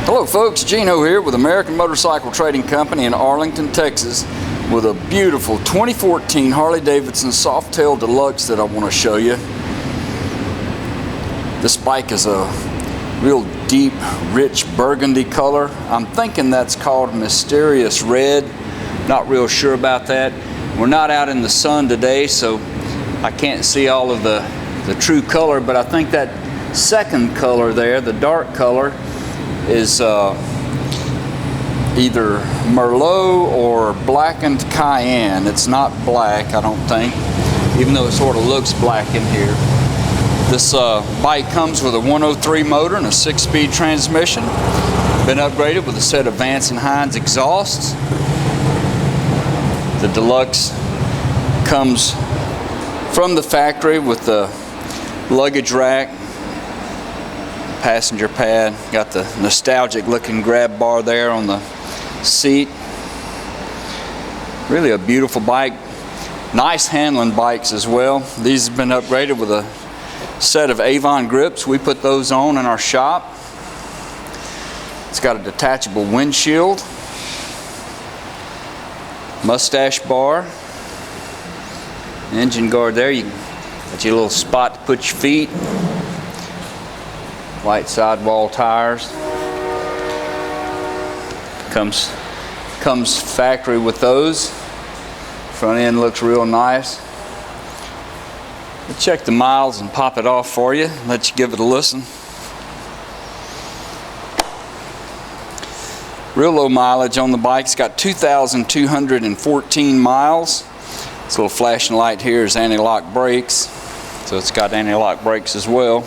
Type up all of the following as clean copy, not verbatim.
Hello folks, Gino here with American Motorcycle Trading Company in Arlington, Texas, with a beautiful 2014 Harley Davidson Softail Deluxe that I want to show you. This bike is a real deep, rich burgundy color. I'm thinking that's called Mysterious Red. Not real sure about that. We're not out in the sun today, so I can't see all of the true color, but I think that second color there, the dark color, is either Merlot or blackened cayenne. It's not black, I don't think, even though it sort of looks black in here. This bike comes with a 103 motor and a 6-speed transmission. Been upgraded with a set of Vance & Hines exhausts. The Deluxe comes from the factory with the luggage rack, passenger pad, got the nostalgic looking grab bar there on the seat. Really a beautiful bike. Nice handling bikes as well. These have been upgraded with a set of Avon grips. We put those on in our shop. It's got a detachable windshield, mustache bar, engine guard there. You got your little spot to put your feet. White sidewall tires. Comes factory with those. Front end looks real nice. We'll check the miles and pop it off for you. Let you give it a listen. Real low mileage on the bike. It's got 2,214 miles. This little flashing light here is anti-lock brakes. So it's got anti-lock brakes as well.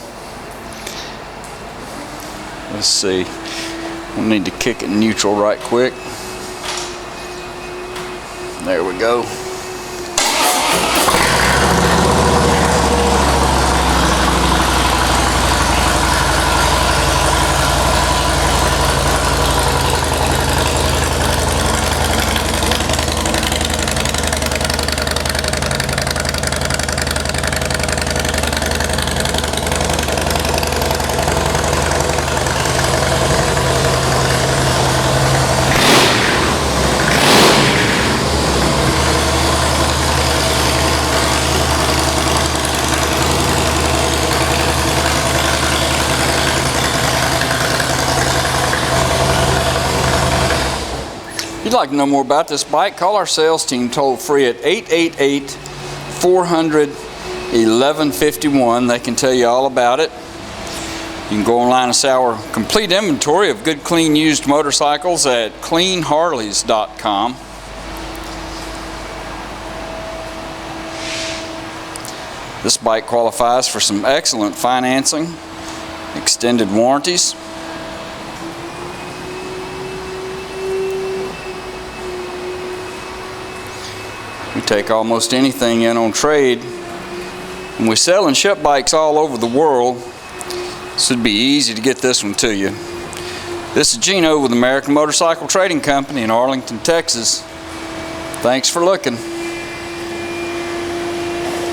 Let's see, we'll need to kick it neutral right quick. There we go. If you'd like to know more about this bike, call our sales team toll free at 888-400-1151. They can tell you all about it. You can go online and see our complete inventory of good, clean, used motorcycles at cleanharleys.com. This bike qualifies for some excellent financing, extended warranties. We take almost anything in on trade, and we sell and ship bikes all over the world, so it'd be easy to get this one to you. This is Gino with American Motorcycle Trading Company in Arlington, Texas. Thanks for looking.